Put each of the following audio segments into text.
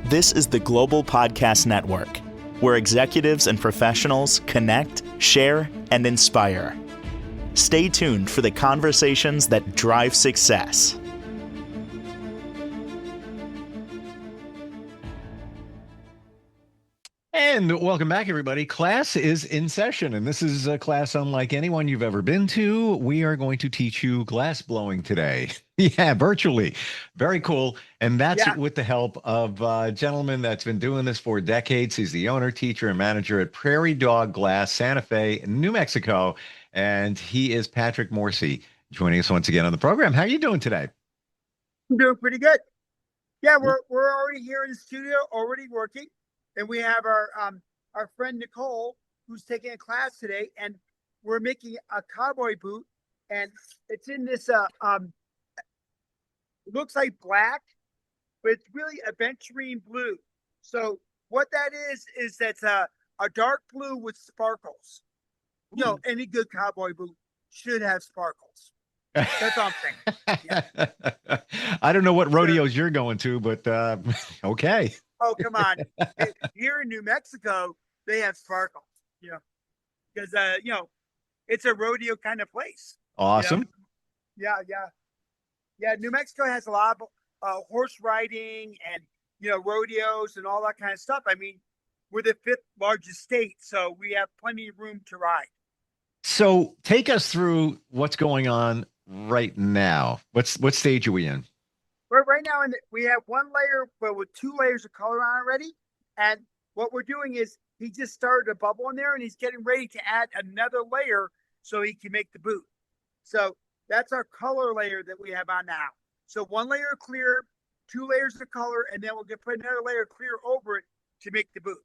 This is the Global Podcast Network, where executives and professionals connect, share, and inspire. Stay tuned for the conversations that drive success. And welcome back, everybody. Class is in session, and this is a class unlike anyone you've ever been to. We are going to teach you glass blowing today. Yeah, virtually. Very cool. And that's with the help of a gentleman that's been doing this for decades. He's the owner, teacher, and manager at Prairie Dog Glass, Santa Fe, New Mexico. And he is Patrick Morrissey, joining us once again on the program. How are you doing today? I'm doing pretty good. Yeah, we're already here in the studio, already working. And we have our friend Nicole, who's taking a class today, and we're making a cowboy boot, and it's in this it looks like black, but it's really aventurine blue. So what that is that's a dark blue with sparkles. You know, any good cowboy boot should have sparkles. That's all I'm saying. Yeah. I don't know what rodeos you're going to, but okay. Oh, come on. Here in New Mexico, they have sparkles, you know, because, it's a rodeo kind of place. Awesome. You know? Yeah. New Mexico has a lot of horse riding and, rodeos and all that kind of stuff. I mean, we're the 5th largest state, so we have plenty of room to ride. So take us through what's going on right now. What stage are we in? But right now, we have one layer, but with 2 layers of color on already. And what we're doing is he just started a bubble in there, and he's getting ready to add another layer so he can make the boot. So that's our color layer that we have on now. So 1 layer of clear, 2 layers of color, and then we'll put another layer of clear over it to make the boot.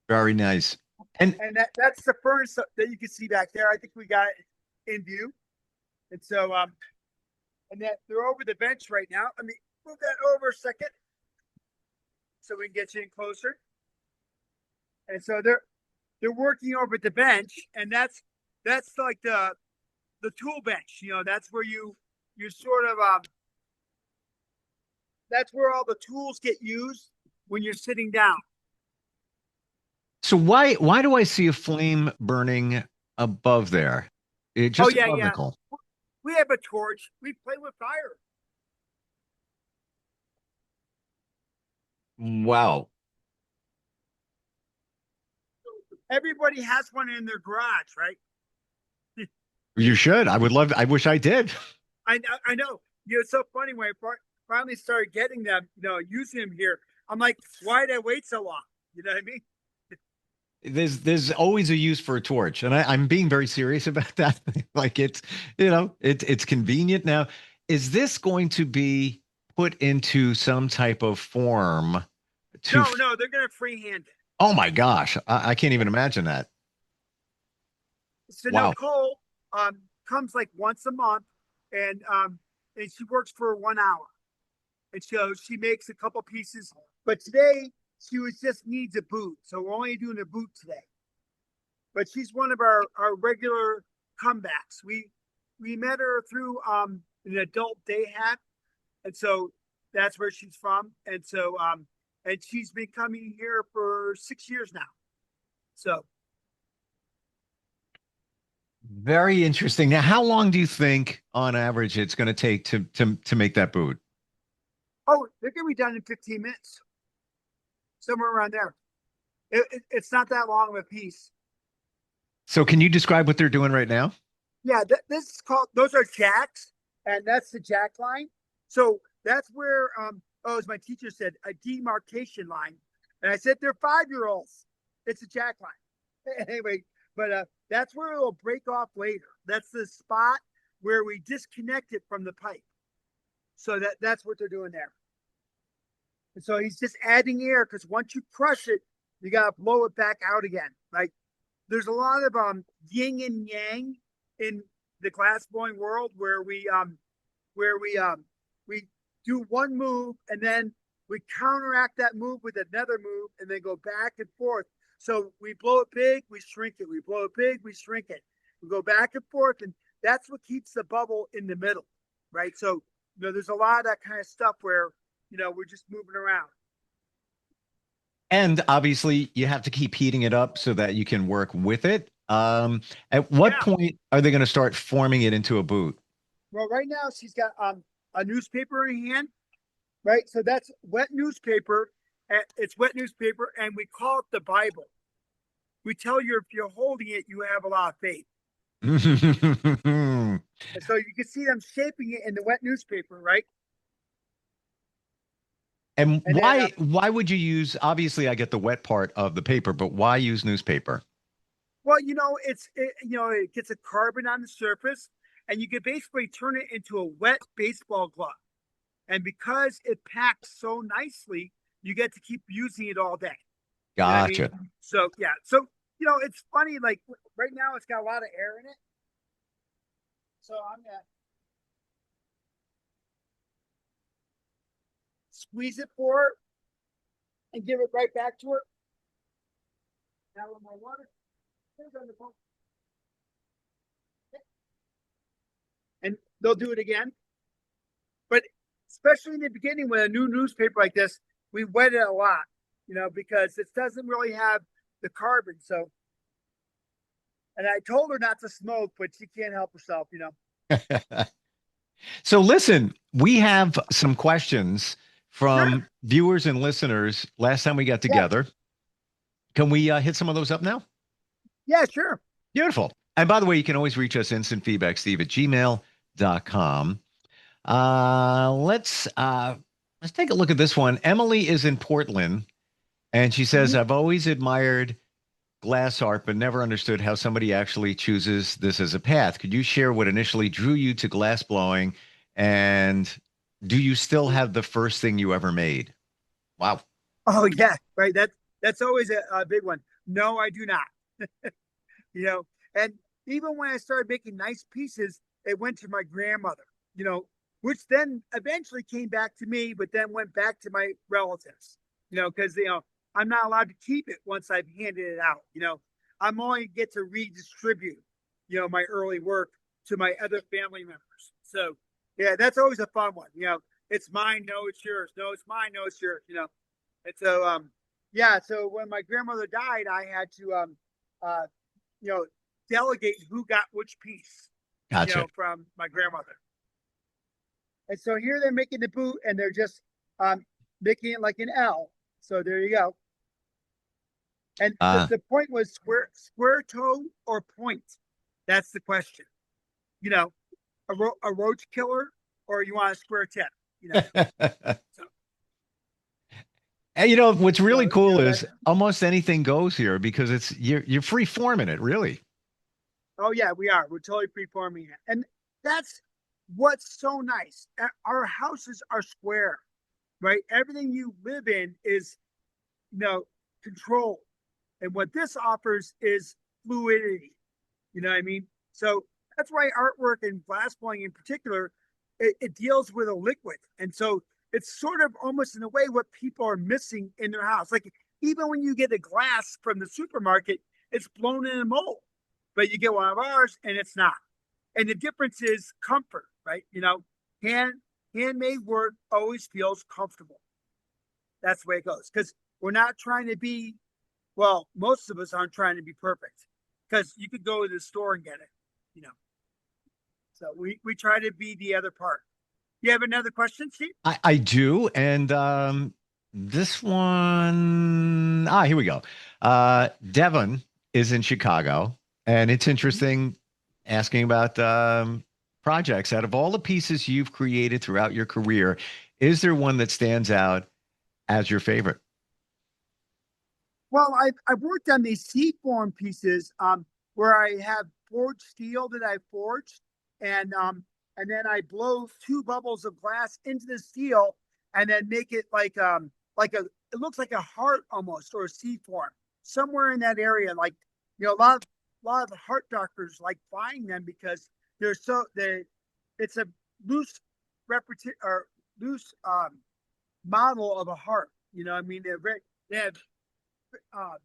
Very nice. And that's the furnace that you can see back there. I think we got it in view. And so, and that they're over the bench right now. Let me move that over a second so we can get you in closer. And so they're working over the bench, and that's like the tool bench. That's where you sort of that's where all the tools get used when you're sitting down. So why do I see a flame burning above there? Just above Nicole. We have a torch. We play with fire. Wow. Everybody has one in their garage, right? You should. I wish I did. I know. It's so funny when I finally started getting them, using them here. I'm like, why did I wait so long? You know what I mean? There's always a use for a torch, and I'm being very serious about that. Like it's convenient. Now, is this going to be put into some type of form? No, they're going to freehand it. Oh my gosh, I can't even imagine that. So Nicole comes like once a month, and she works for 1 hour, and so she makes a couple pieces. But today, she just needs a boot, so we're only doing a boot today. But she's one of our regular comebacks. We met her through an adult day hat, and so that's where she's from. And so and she's been coming here for 6 years now. So very interesting. Now, how long do you think, on average, it's going to take to make that boot? Oh, they're going to be done in 15 minutes. Somewhere around there. It's not that long of a piece. So can you describe what they're doing right now? Yeah, this is those are jacks, and that's the jack line. So that's where, as my teacher said, a demarcation line. And I said, they're 5-year-olds. It's a jack line. Anyway, but that's where it'll break off later. That's the spot where we disconnect it from the pipe. So that's what they're doing there. And so he's just adding air, because once you crush it, you got to blow it back out again. Like, there's a lot of yin and yang in the glass blowing world, where we do one move, and then we counteract that move with another move, and then go back and forth. So we blow it big, we shrink it. We blow it big, we shrink it. We go back and forth, and that's what keeps the bubble in the middle, right? So there's a lot of that kind of stuff where we're just moving around. And obviously, you have to keep heating it up so that you can work with it. At what Yeah. point are they going to start forming it into a boot? Well, right now she's got a newspaper in her hand, right? So that's wet newspaper. It's wet newspaper, and we call it the Bible. We tell you if you're holding it, you have a lot of faith. And And so you can see them shaping it in the wet newspaper, right? And then, why would you use, obviously I get the wet part of the paper, but why use newspaper? well, it gets a carbon on the surface, and you can basically turn it into a wet baseball glove. And because it packs so nicely, you get to keep using it all day. You know what I mean? Gotcha. So yeah, so it's funny. Like right now, it's got a lot of air in it. So I'm gonna squeeze it for her and give it right back to her. Now with my water. And they'll do it again. But especially in the beginning with a new newspaper like this, we wet it a lot, because it doesn't really have the carbon. So, and I told her not to smoke, but she can't help herself. So listen, we have some questions Sure. from viewers and listeners last time we got Yeah. together. Can we hit some of those up now? Yeah, sure. Beautiful. And by the way, you can always reach us instant feedback, steve@gmail.com. Let's take a look at this one. Emily is in Portland, and she says, Mhm. I've always admired glass art, but never understood how somebody actually chooses this as a path. Could you share what initially drew you to glass blowing? And do you still have the first thing you ever made? Wow. Oh yeah, right. That's always a big one. No, I do not. you know, and even when I started making nice pieces, it went to my grandmother, which then eventually came back to me, but then went back to my relatives, because, I'm not allowed to keep it once I've handed it out. I'm only get to redistribute, my early work to my other family members. So yeah, that's always a fun one. It's mine. No, it's yours. No, it's mine. No, it's yours. And so, yeah. So when my grandmother died, I had to, uh, you know, delegate who got which piece, Gotcha. from my grandmother. And so here they're making the boot, and they're just making it like an L. So there you go. And Uh, the point was square toe or point. That's the question. You know, a roach killer, or you want a square tip. So, and what's really so cool that. is almost anything goes here because you're free forming it, really. Oh yeah, we are. We're totally preforming it, and that's what's so nice. Our houses are square, right? Everything you live in is, controlled, and what this offers is fluidity. You know what I mean? So that's why artwork and glass blowing in particular, it deals with a liquid, and so it's sort of almost in a way what people are missing in their house. Like even when you get a glass from the supermarket, it's blown in a mold, but you get one of ours and it's not. And the difference is comfort, right? Hand handmade work always feels comfortable. That's the way it goes because we're not trying to be. Well, most of us aren't trying to be perfect because you could go to the store and get it, you know. So we try to be the other part. You have another question, Steve? I do. And this one, here we go. Devon is in Chicago, and it's Mhm. interesting asking about projects. Out of all the pieces you've created throughout your career, is there one that stands out as your favorite? Well, I've worked on these seaform pieces where I have forged steel that I forged, and then I blow two bubbles of glass into the steel, and then make it like a it looks like a heart almost or a seaform somewhere in that area. Like a lot of the heart doctors like buying them because they it's a loose repeti- or loose model of a heart. I mean they have uh,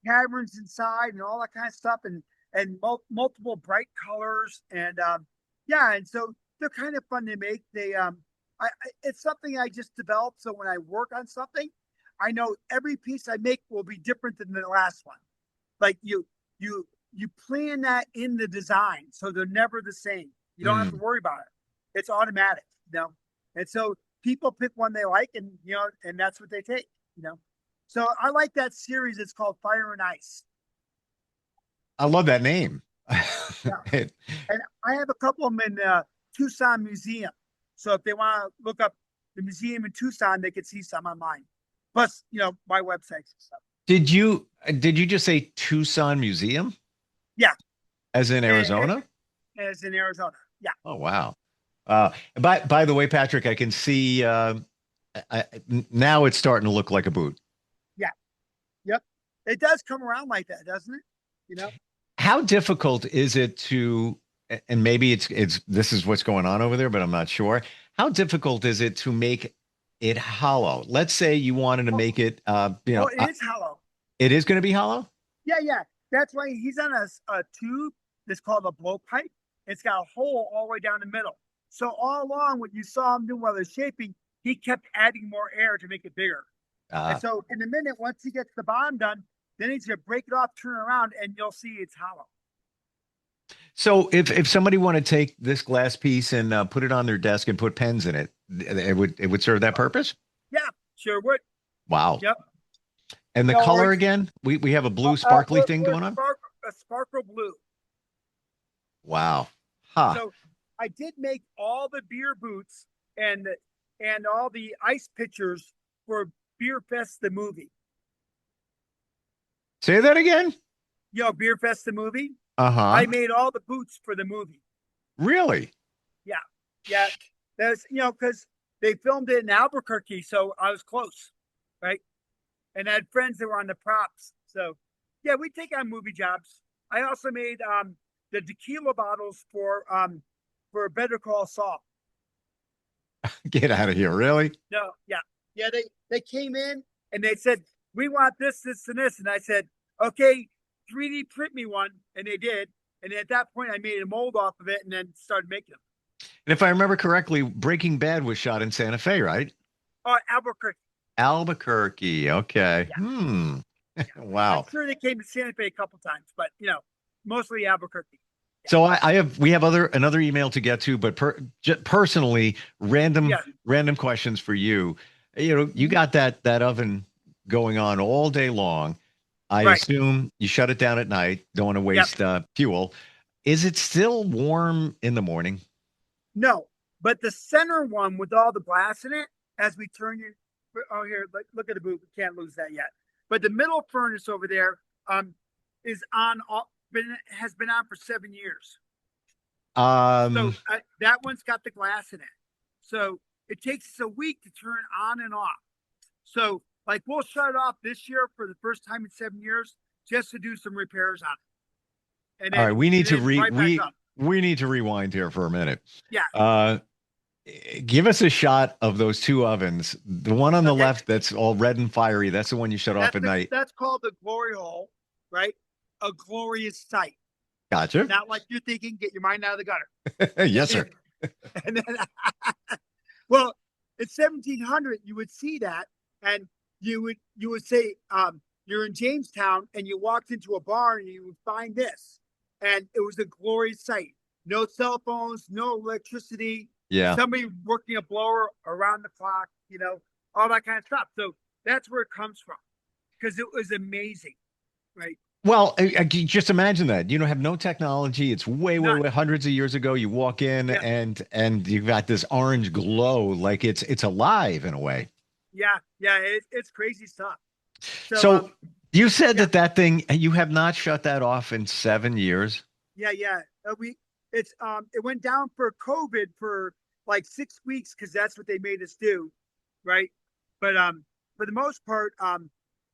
caverns inside and all that kind of stuff, and multiple bright colors, and yeah, and so they're kind of fun to make. it's something I just developed. So when I work on something, I know every piece I make will be different than the last one. Like you plan that in the design, so they're never the same. You don't have to worry about it. It's automatic, And so people pick one they like, and and that's what they take. So I like that series. It's called Fire and Ice. I love that name. Yeah. And I have a couple of them in Tucson Museum. So if they want to look up the museum in Tucson, they could see some online. Plus, my websites and stuff. Did you just say Tucson Museum? Yeah. As in Arizona? As in Arizona. Yeah. Oh, wow. By the way, Patrick, I can see now it's starting to look like a boot. Yeah. Yep. It does come around like that, doesn't it? How difficult is it to, and maybe it's this is what's going on over there, but I'm not sure. How difficult is it to make it hollow? Let's say you wanted to make it, it is hollow. It is going to be hollow? Yeah, yeah. That's why he's on a tube that's called a blowpipe. It's got a hole all the way down the middle. So all along, what you saw him do while they're shaping, he kept adding more air to make it bigger. And so in a minute, once he gets the bottom done, then he's going to break it off, turn around, and you'll see it's hollow. So if somebody want to take this glass piece and put it on their desk and put pens in it, it would serve that purpose? Yeah, sure would. Wow. Yep. And the color again? We have a blue sparkly thing going on? A sparkle blue. Wow. Huh. So I did make all the beer boots and all the ice pitchers for Beer Fest the movie. Say that again? Beer Fest the movie. Uh-huh. I made all the boots for the movie. Really? Yeah. Yeah. That's, because they filmed it in Albuquerque, so I was close, right? And I had friends that were on the props. So, yeah, we take on movie jobs. I also made the tequila bottles for Better Call Saul. Get out of here, really? No, yeah. Yeah, they came in and they said, we want this, this, and this. And I said, okay, 3D print me one. And they did. And at that point, I made a mold off of it and then started making them. And if I remember correctly, Breaking Bad was shot in Santa Fe, right? Oh, Albuquerque. Albuquerque. Okay. Yeah. Wow. I'm sure they came to Santa Fe a couple times, but mostly Albuquerque. Yeah. So we have another email to get to, but personally, random questions for you. You got that oven going on all day long. I assume you shut it down at night. Don't want to waste fuel. Is it still warm in the morning? No, but the center one with all the glass in it, as we turn you, here, look at the boot. We can't lose that yet. But the middle furnace over there is has been on for 7 years. So that one's got the glass in it. So it takes us a week to turn on and off. So we'll shut it off this year for the first time in 7 years just to do some repairs on it. And then, all right, we need to we need to rewind here for a minute. Yeah. Give us a shot of those two ovens. The one on the left that's all red and fiery, that's the one you shut off at night. That's called the glory hole, right? A glorious sight. Gotcha. Not like you're thinking, get your mind out of the gutter. Yes, sir. And then, well, in 1700, you would see that, and you would say, you're in Jamestown, and you walked into a bar, and you would find this, and it was a glorious sight. No cell phones, no electricity. Yeah. Somebody working a blower around the clock, all that kind of stuff. So that's where it comes from, because it was amazing, right? Well, just imagine that. You don't have no technology. It's way hundreds of years ago. You walk in and you've got this orange glow, like it's alive in a way. Yeah, it's crazy stuff. So you said that thing, you have not shut that off in 7 years. Yeah. It went down for COVID for like 6 weeks because that's what they made us do, right? But for the most part,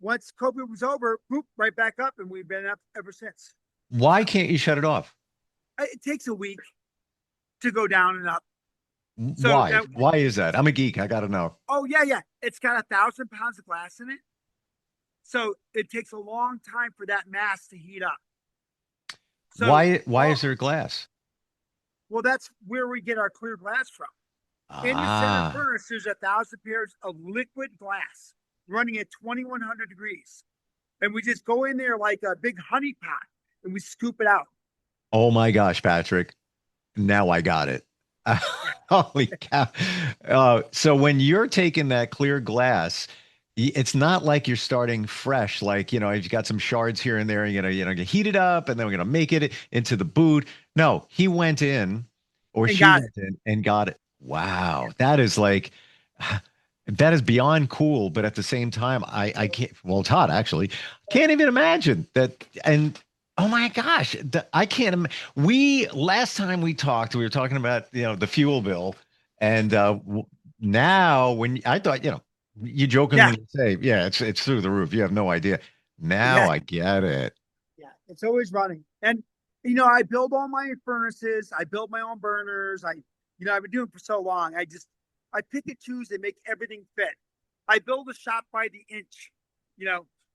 once COVID was over, boop, right back up, and we've been up ever since. Why can't you shut it off? It takes a week to go down and up. So why is that? I'm a geek. I got to know. Oh, yeah. It's got 1,000 pounds of glass in it. So it takes a long time for that mass to heat up. So, why is there glass? Well, that's where we get our clear glass from. In the center Ah, furnace, there's 1,000 pairs of liquid glass running at 2,100 degrees. And we just go in there like a big honey pot and we scoop it out. oh my gosh, Patrick. Now I got it. Yeah. Holy cow. So when you're taking that clear glass, it's not like you're starting fresh, like, you've got some shards here and there, you heat it up and then we're gonna make it into the boot. No, he went in or And she got it. went in and got it. Yeah. Wow, that is like that is beyond cool, but at the same time, I can't, well, Todd actually can't even imagine that. And oh my gosh, I can't. We last time we talked, we were talking about the fuel bill, and now when I thought you Yeah. jokingly say, yeah, it's through the roof. You have no idea. Now Yeah. I get it. Yeah. It's always running. And, I build all my furnaces. I build my own burners. I've been doing it for so long. I pick and choose and make everything fit. I build a shop by the inch.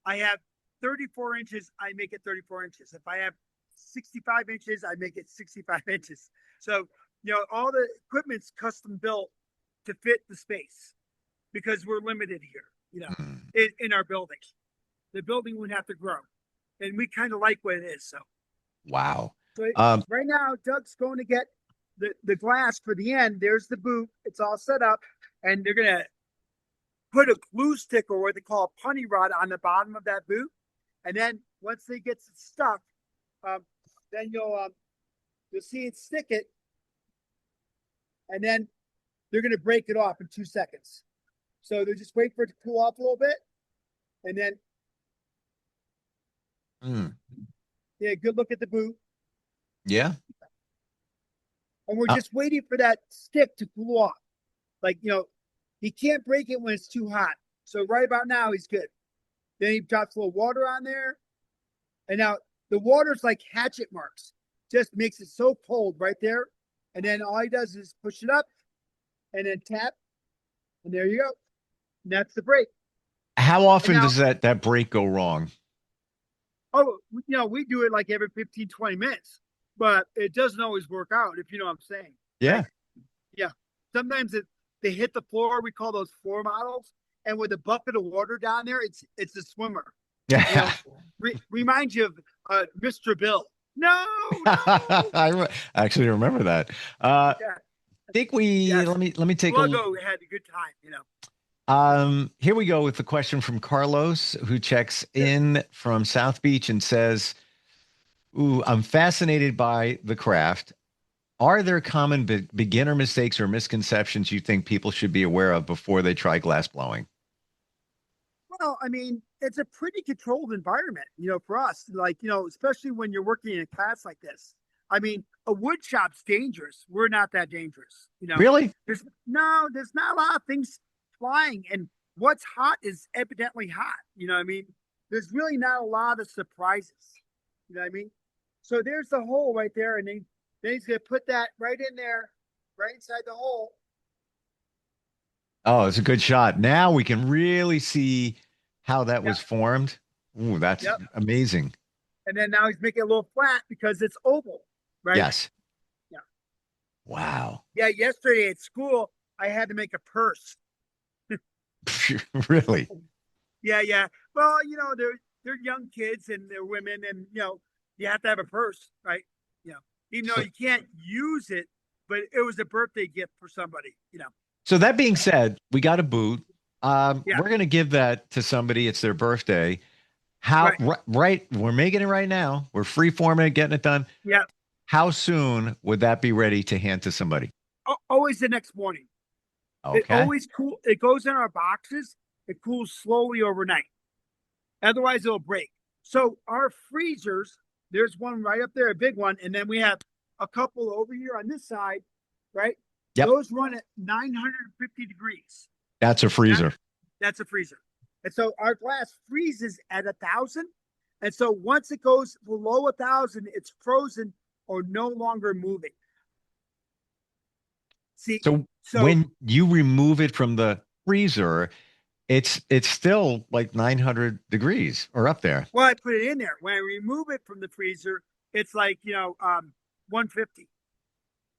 I have 34 inches, I make it 34 inches. If I have 65 inches, I make it 65 inches. So, all the equipment's custom built to fit the space because we're limited here, Mm, in our building. The building would have to grow. And we kind of like what it is. wow. So Um, right now, Doug's going to get the glass for the end. There's the boot. It's all set up. And they're going to put a glue stick or what they call a punny rod on the bottom of that boot. And then once they get it stuck, then you'll see it stick it. And then they're going to break it off in 2 seconds. So they're just wait for it to cool off a little bit. And then, mm, yeah, good look at the boot. yeah. And we're Uh, just waiting for that stick to cool off. Like, he can't break it when it's too hot. So right about now, he's good. Then he drops a little water on there. And now the water's like hatchet marks. Just makes it so cold right there. And then all he does is push it up and then tap. And there you go. And that's the break. how And often now, does that break go wrong? we do it like every 15, 20 minutes. But it doesn't always work out, if you know what I'm saying. Yeah. Like, yeah. Sometimes they hit the floor. We call those floor models. And with a bucket of water down there, it's a swimmer. Yeah. Reminds you of Mr. Bill. No, no. I actually remember that. Yeah, Think we yes. let me take a Sluggo had a good time. here we go with the question from Carlos, who checks in from South Beach and says, "Ooh, I'm fascinated by the craft. Are there common beginner mistakes or misconceptions you think people should be aware of before they try glass blowing?" Well, I mean, it's a pretty controlled environment, for us. Like, especially when you're working in a class like this. I mean, a wood shop's dangerous. We're not that dangerous. Really? There's not a lot of things flying, and what's hot is evidently hot. You know what I mean? There's really not a lot of surprises. You know what I mean? So there's the hole right there, and then he's gonna put that right in there, right inside the hole. Oh, it's a good shot. Now we can really see how that Yeah. was formed. Ooh, that's Yep. amazing. And then now he's making it a little flat because it's oval, right? Yes. Yeah. Wow. Yeah. Yesterday at school, I had to make a purse. Really? Yeah, yeah. Well, they're young kids and they're women, and you have to have a purse, right? Even though So, you can't use it, but it was a birthday gift for somebody. so that being said, we got a boot. Yeah, We're gonna give that to somebody. It's their birthday. How right. right? We're making it right now. We're free forming it, getting it done. Yeah. How soon would that be ready to hand to somebody? Always the next morning. It Okay. always cool. It goes in our boxes. It cools slowly overnight. Otherwise, it'll break. So our freezers, there's one right up there, a big one, and then we have a couple over here on this side, right? Yep. Those run at 950 degrees. That's a freezer. That's a freezer. And so our glass freezes at 1,000. And so once it goes below 1,000, it's frozen or no longer moving. See, So so when you remove it from the freezer, it's still like 900 degrees or up there. well, I put it in there. When I remove it from the freezer, it's like 150.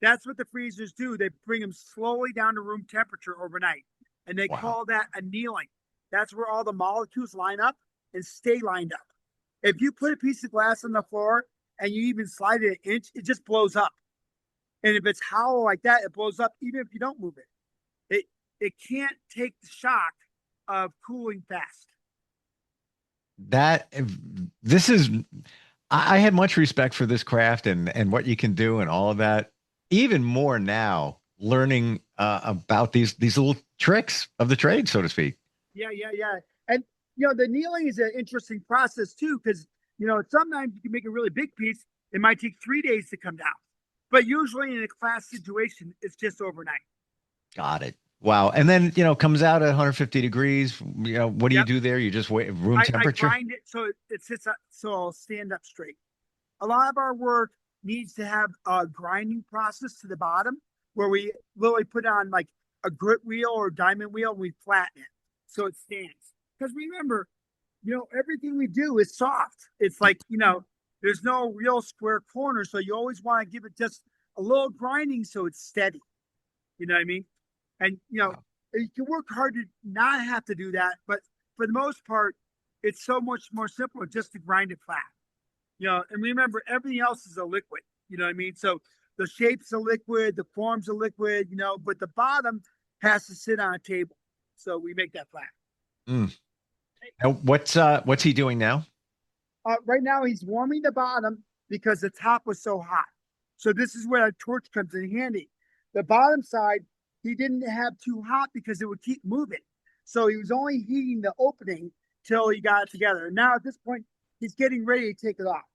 That's what the freezers do. They bring them slowly down to room temperature overnight, and they Wow. call that annealing. That's where all the molecules line up and stay lined up. If you put a piece of glass on the floor and you even slide it an inch, it just blows up. And if it's hollow like that, it blows up even if you don't move it. It can't take the shock of cooling fast. That this is I had much respect for this craft and what you can do and all of that. Even more now, learning about these little tricks of the trade, so to speak. Yeah. And the annealing is an interesting process too, because sometimes you can make a really big piece. It might take 3 days to come down, but usually in a class situation, it's just overnight. Got it. Wow. And then, comes out at 150 degrees. What do you Yep. do there? You just wait room I temperature? grind it so it sits up, so I'll stand up straight. A lot of our work needs to have a grinding process to the bottom where we literally put on like a grit wheel or diamond wheel and we flatten it so it stands. Because remember, everything we do is soft. It's like, there's no real square corner. So you always want to give it just a little grinding so it's steady. You know what I mean? And, Wow. you can work hard to not have to do that. But for the most part, it's so much more simple just to grind it flat. And remember, everything else is a liquid. You know what I mean? So the shape's a liquid, the form's a liquid, but the bottom has to sit on a table. So we make that flat. Mm. Now, what's he doing now? Right now, he's warming the bottom because the top was so hot. So this is where a torch comes in handy. The bottom side, he didn't have too hot because it would keep moving. So he was only heating the opening till he got it together. And now at this point, he's getting ready to take it off.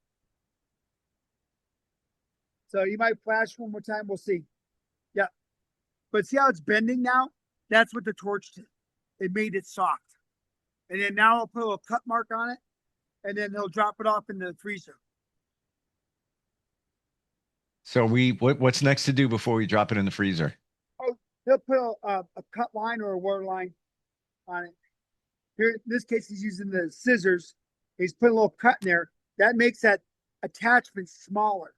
So you might flash one more time. We'll see. Yeah. But see how it's bending now? That's what the torch did. It made it soft. And then now I'll put a little cut mark on it. And then he'll drop it off in the freezer. So what's next to do before we drop it in the freezer? Oh, he'll put a cut line or a water line on it. Here, in this case, he's using the scissors. He's putting a little cut in there. That makes that attachment smaller.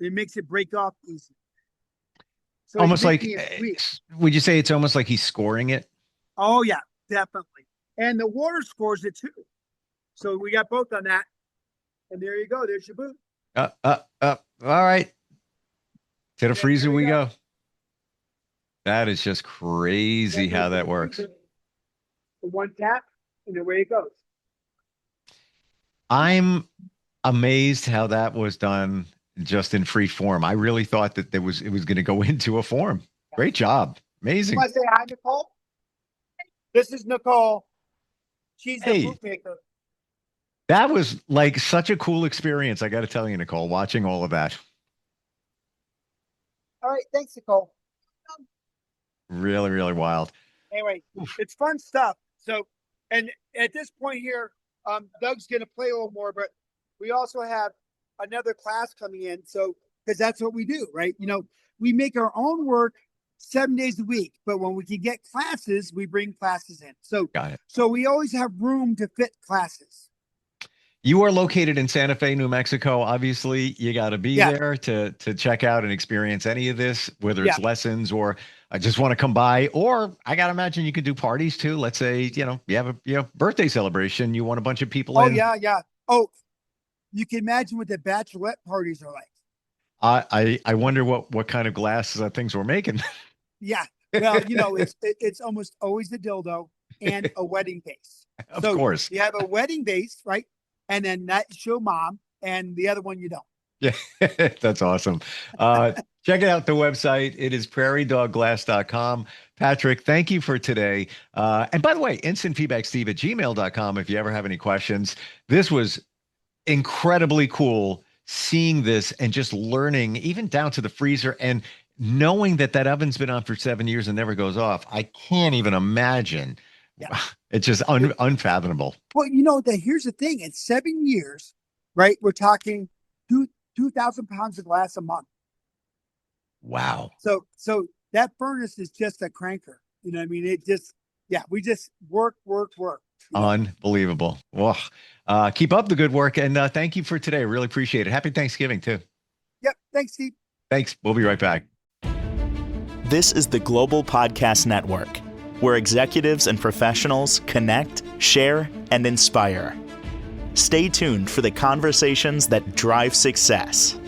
It makes it break off easy. So Almost like, would you say it's almost like he's scoring it? Oh, yeah, definitely. And the water scores it too. So we got both on that. And there you go. There's your boot. All right. To the freezer there we you go. That is just crazy how that works. The one tap and away it goes. I'm amazed how that was done just in free form. I really thought that it was going to go into a form. Great job. Amazing. Want to say hi, Nicole? This is Nicole. She's the Hey. boot maker. That was like such a cool experience. I got to tell you, Nicole, watching all of that. All right. Thanks, Nicole. Really, really wild. Anyway, it's fun stuff. So, and at this point here, Doug's going to play a little more, but we also have another class coming in. So, because that's what we do, right? We make our own work 7 days a week, but when we can get classes, we bring classes in. So, Got it. So we always have room to fit classes. You are located in Santa Fe, New Mexico. Obviously, you got to be there to check out and experience any of this, whether it's lessons or I just want to come by. Or I got to imagine you could do parties too. Let's say, you have a birthday celebration. You want a bunch of people in. Yeah. Oh, you can imagine what the bachelorette parties are like. I wonder what kind of glasses things we're making. Yeah. Well, it's almost always the dildo and a wedding vase. Of course. You have a wedding vase, right? And then that's your mom, and the other one you don't. Yeah, that's awesome. Check out the website. It is prairiedogglass.com. Patrick, thank you for today. And by the way, instantfeedbacksteve@gmail.com if you ever have any questions. This was incredibly cool seeing this and just learning, even down to the freezer and knowing that oven's been on for 7 years and never goes off. I can't even imagine. Yeah. It's just unfathomable. Well, here's the thing. In 7 years, right, we're talking 2,000 pounds of glass a month. Wow. So that furnace is just a cranker. You know what I mean? We just work. Unbelievable. Well, keep up the good work. And thank you for today. Really appreciate it. Happy Thanksgiving, too. Yep. Thanks, Steve. Thanks. We'll be right back. This is the Global Podcast Network, where executives and professionals connect, share, and inspire. Stay tuned for the conversations that drive success.